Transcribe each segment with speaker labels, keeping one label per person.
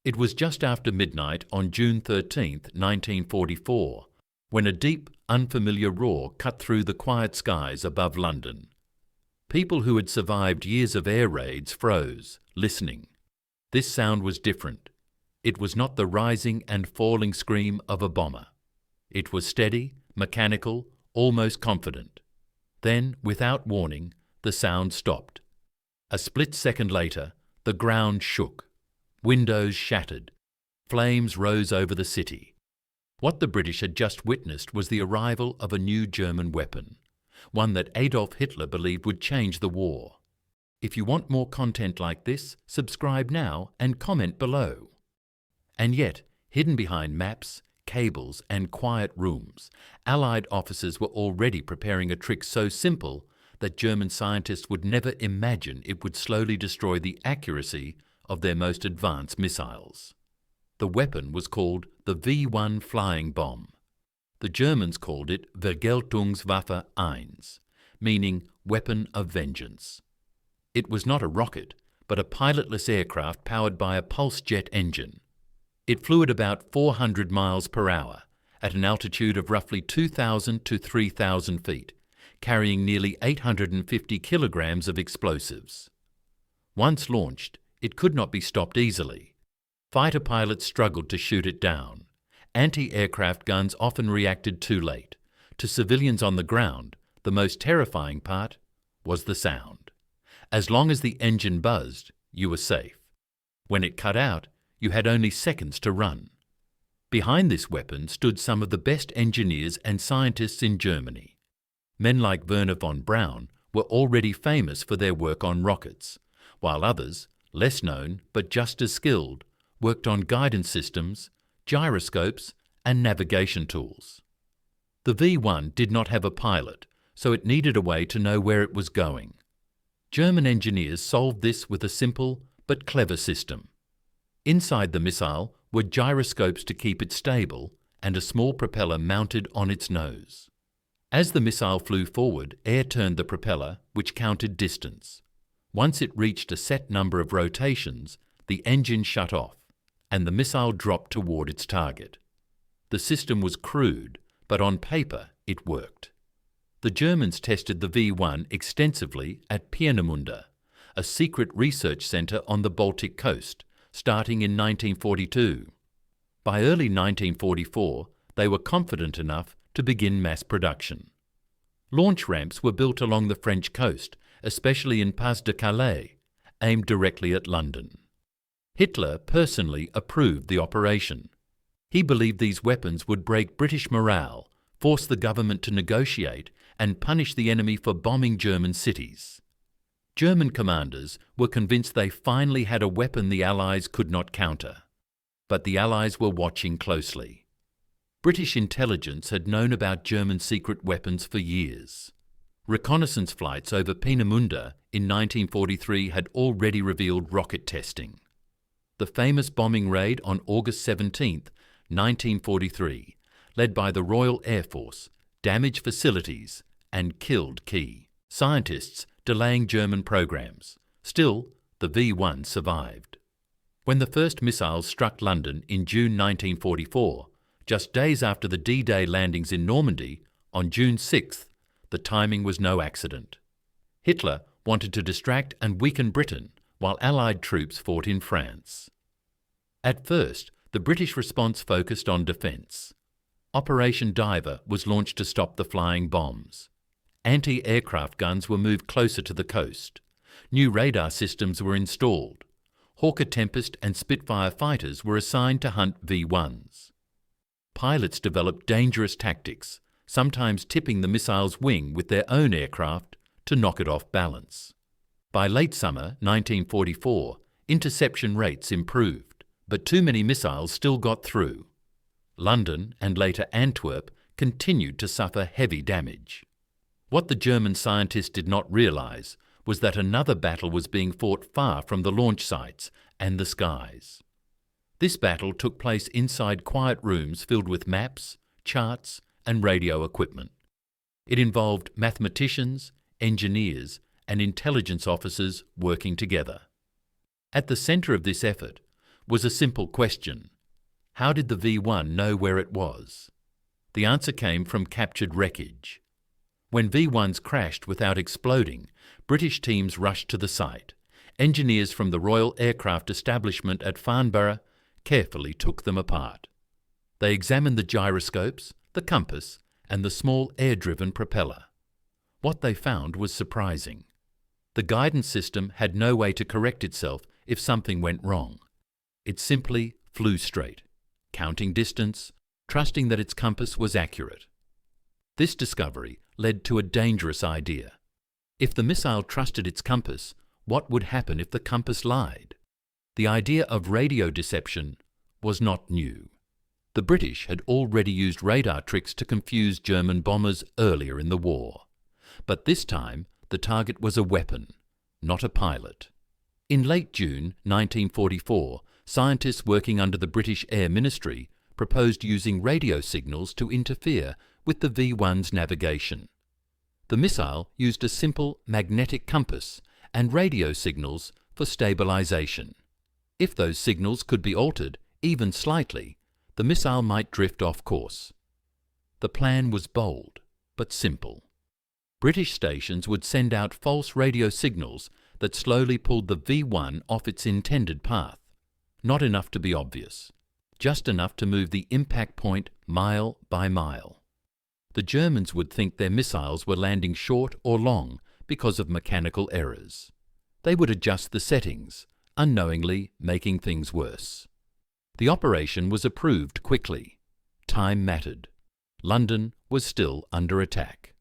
Speaker 1: It was just after midnight on June 13, 1944, when a deep, unfamiliar roar cut through the quiet skies above London. People who had survived years of air raids froze, listening. This sound was different. It was not the rising and falling scream of a bomber. It was steady, mechanical, almost confident. Then, without warning, the sound stopped. A split second later, the ground shook. Windows shattered. Flames rose over the city. What the British had just witnessed was the arrival of a new German weapon, one that Adolf Hitler believed would change the war. If you want more content like this, subscribe now and comment below. And yet, hidden behind maps, cables and quiet rooms, Allied officers were already preparing a trick so simple that German scientists would never imagine it would slowly destroy the accuracy of their most advanced missiles. The weapon was called the V-1 flying bomb. The Germans called it Vergeltungswaffe 1, meaning weapon of vengeance. It was not a rocket, but a pilotless aircraft powered by a pulse jet engine. It flew at about 400 miles per hour, at an altitude of roughly 2,000 to 3,000 feet, carrying nearly 850 kilograms of explosives. Once launched, it could not be stopped easily. Fighter pilots struggled to shoot it down. Anti-aircraft guns often reacted too late. To civilians on the ground, the most terrifying part was the sound. As long as the engine buzzed, you were safe. When it cut out, you had only seconds to run. Behind this weapon stood some of the best engineers and scientists in Germany. Men like Werner von Braun were already famous for their work on rockets, while others, less known but just as skilled, worked on guidance systems, gyroscopes and navigation tools. The V-1 did not have a pilot, so it needed a way to know where it was going. German engineers solved this with a simple but clever system. Inside the missile were gyroscopes to keep it stable and a small propeller mounted on its nose. As the missile flew forward, air turned the propeller, which counted distance. Once it reached a set number of rotations, the engine shut off, and the missile dropped toward its target. The system was crude, but on paper it worked. The Germans tested the V-1 extensively at Peenemünde, a secret research centre on the Baltic coast, starting in 1942. By early 1944, they were confident enough to begin mass production. Launch ramps were built along the French coast, especially in Pas-de-Calais, aimed directly at London. Hitler personally approved the operation. He believed these weapons would break British morale, force the government to negotiate, and punish the enemy for bombing German cities. German commanders were convinced they finally had a weapon the Allies could not counter. But the Allies were watching closely. British intelligence had known about German secret weapons for years. Reconnaissance flights over Peenemünde in 1943 had already revealed rocket testing. The famous bombing raid on August 17, 1943, led by the Royal Air Force, damaged facilities and killed key scientists, delaying German programs. Still, the V-1 survived. When the first missiles struck London in June 1944, just days after the D-Day landings in Normandy, on June 6th, the timing was no accident. Hitler wanted to distract and weaken Britain while Allied troops fought in France. At first, the British response focused on defence. Operation Diver was launched to stop the flying bombs. Anti-aircraft guns were moved closer to the coast. New radar systems were installed. Hawker Tempest and Spitfire fighters were assigned to hunt V-1s. Pilots developed dangerous tactics, sometimes tipping the missile's wing with their own aircraft to knock it off balance. By late summer 1944, interception rates improved, but too many missiles still got through. London and later Antwerp continued to suffer heavy damage. What the German scientists did not realize was that another battle was being fought far from the launch sites and the skies. This battle took place inside quiet rooms filled with maps, charts, and radio equipment. It involved mathematicians, engineers, and intelligence officers working together. At the center of this effort was a simple question. How did the V-1 know where it was? The answer came from captured wreckage. When V-1s crashed without exploding, British teams rushed to the site. Engineers from the Royal Aircraft Establishment at Farnborough carefully took them apart. They examined the gyroscopes, the compass, and the small air-driven propeller. What they found was surprising. The guidance system had no way to correct itself if something went wrong. It simply flew straight, counting distance, trusting that its compass was accurate. This discovery led to a dangerous idea. If the missile trusted its compass, what would happen if the compass lied? The idea of radio deception was not new. The British had already used radar tricks to confuse German bombers earlier in the war. But this time, the target was a weapon, not a pilot. In late June 1944, scientists working under the British Air Ministry proposed using radio signals to interfere with the V-1's navigation. The missile used a simple magnetic compass and radio signals for stabilization. If those signals could be altered, even slightly, the missile might drift off course. The plan was bold, but simple. British stations would send out false radio signals that slowly pulled the V-1 off its intended path. Not enough to be obvious, just enough to move the impact point mile by mile. The Germans would think their missiles were landing short or long because of mechanical errors. They would adjust the settings, unknowingly making things worse. The operation was approved quickly. Time mattered. London was still under attack.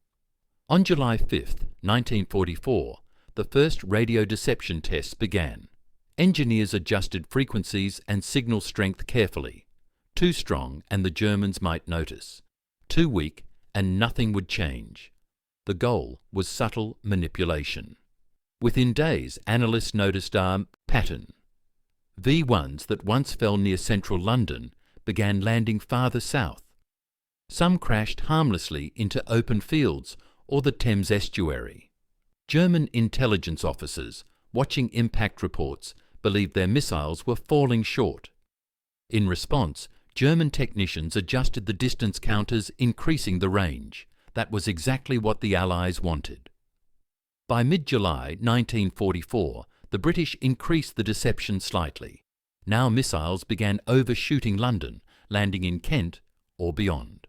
Speaker 1: On July 5, 1944, the first radio deception tests began. Engineers adjusted frequencies and signal strength carefully. Too strong and the Germans might notice. Too weak and nothing would change. The goal was subtle manipulation. Within days, analysts noticed a pattern. V-1s that once fell near central London began landing farther south. Some crashed harmlessly into open fields or the Thames estuary. German intelligence officers, watching impact reports, believed their missiles were falling short. In response, German technicians adjusted the distance counters, increasing the range. That was exactly what the Allies wanted. By mid-July 1944, the British increased the deception slightly. Now missiles began overshooting London, landing in Kent or beyond.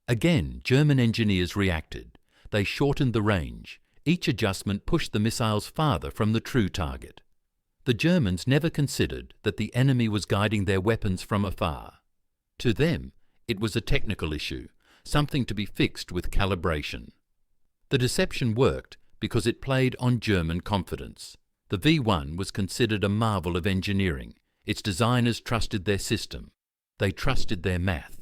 Speaker 1: Again, German engineers reacted. They shortened the range. Each adjustment pushed the missiles farther from the true target. The Germans never considered that the enemy was guiding their weapons from afar. To them, it was a technical issue, something to be fixed with calibration. The deception worked because it played on German confidence. The V-1 was considered a marvel of engineering. Its designers trusted their system. They trusted their math.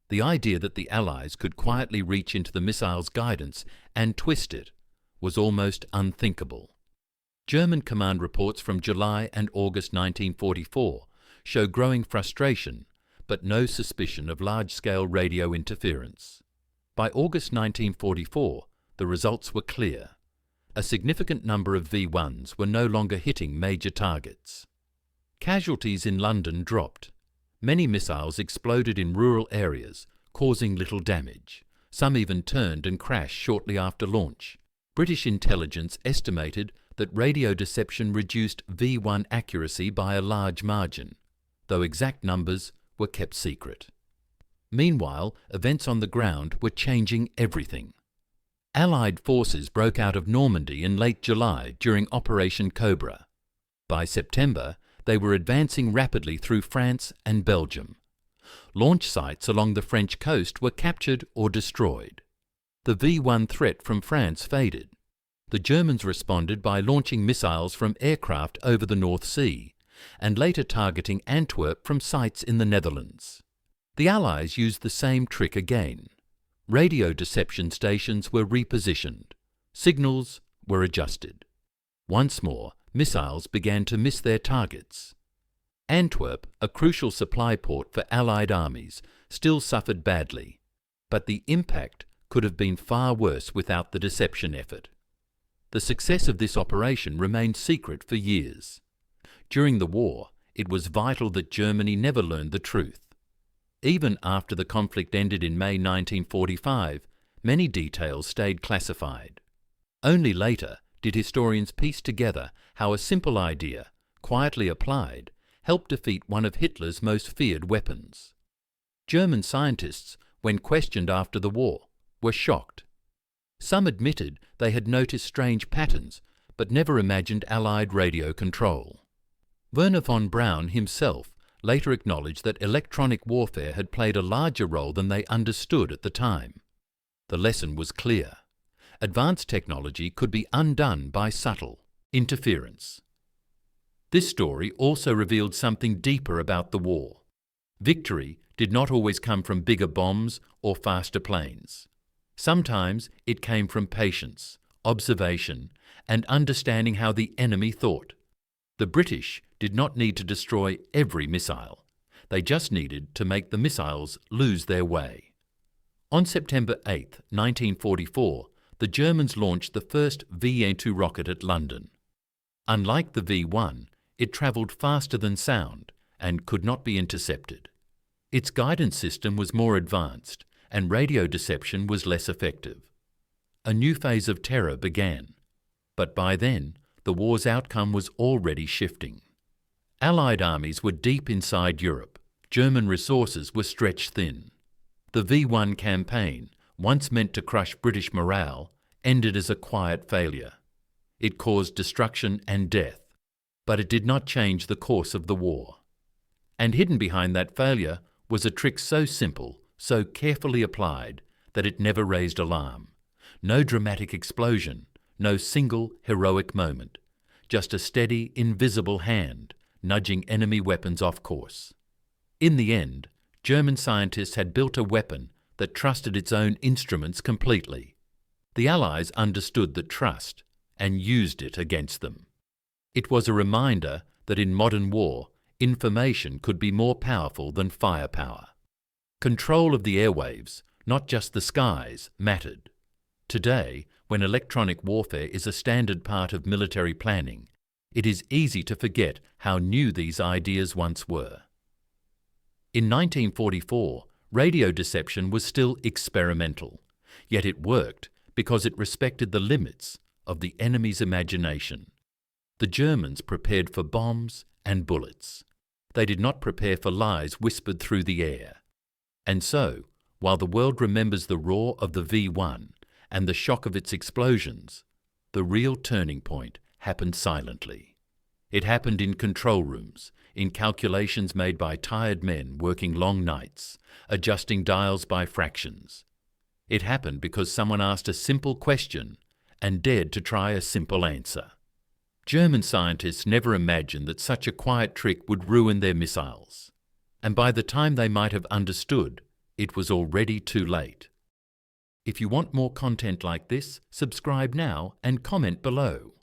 Speaker 1: The idea that the Allies could quietly reach into the missile's guidance and twist it was almost unthinkable. German command reports from July and August 1944 show growing frustration, but no suspicion of large-scale radio interference. By August 1944, the results were clear. A significant number of V-1s were no longer hitting major targets. Casualties in London dropped. Many missiles exploded in rural areas, causing little damage. Some even turned and crashed shortly after launch. British intelligence estimated that radio deception reduced V-1 accuracy by a large margin, though exact numbers were kept secret. Meanwhile, events on the ground were changing everything. Allied forces broke out of Normandy in late July during Operation Cobra. By September, they were advancing rapidly through France and Belgium. Launch sites along the French coast were captured or destroyed. The V-1 threat from France faded. The Germans responded by launching missiles from aircraft over the North Sea, and later targeting Antwerp from sites in the Netherlands. The Allies used the same trick again. Radio deception stations were repositioned. Signals were adjusted. Once more, missiles began to miss their targets. Antwerp, a crucial supply port for Allied armies, still suffered badly, but the impact could have been far worse without the deception effort. The success of this operation remained secret for years. During the war, it was vital that Germany never learned the truth. Even after the conflict ended in May 1945, many details stayed classified. Only later did historians piece together how a simple idea, quietly applied, helped defeat one of Hitler's most feared weapons. German scientists, when questioned after the war, were shocked. Some admitted they had noticed strange patterns, but never imagined Allied radio control. Werner von Braun himself later acknowledged that electronic warfare had played a larger role than they understood at the time. The lesson was clear. Advanced technology could be undone by subtle interference. This story also revealed something deeper about the war. Victory did not always come from bigger bombs or faster planes. Sometimes it came from patience, observation, and understanding how the enemy thought. The British did not need to destroy every missile. They just needed to make the missiles lose their way. On September 8, 1944, the Germans launched the first V-2 rocket at London. Unlike the V-1, it travelled faster than sound and could not be intercepted. Its guidance system was more advanced, and radio deception was less effective. A new phase of terror began, but by then, the war's outcome was already shifting. Allied armies were deep inside Europe. German resources were stretched thin. The V-1 campaign, once meant to crush British morale, ended as a quiet failure. It caused destruction and death, but it did not change the course of the war. And hidden behind that failure was a trick so simple, so carefully applied, that it never raised alarm. No dramatic explosion, no single heroic moment, just a steady, invisible hand nudging enemy weapons off course. In the end, German scientists had built a weapon that trusted its own instruments completely. The Allies understood that trust and used it against them. It was a reminder that in modern war, information could be more powerful than firepower. Control of the airwaves, not just the skies, mattered. Today, when electronic warfare is a standard part of military planning, it is easy to forget how new these ideas once were. In 1944, radio deception was still experimental, yet it worked because it respected the limits of the enemy's imagination. The Germans prepared for bombs and bullets. They did not prepare for lies whispered through the air. And so, while the world remembers the roar of the V-1 and the shock of its explosions, the real turning point happened silently. It happened in control rooms, in calculations made by tired men working long nights, adjusting dials by fractions. It happened because someone asked a simple question and dared to try a simple answer. German scientists never imagined that such a quiet trick would ruin their missiles. And by the time they might have understood, it was already too late. If you want more content like this, subscribe now and comment below.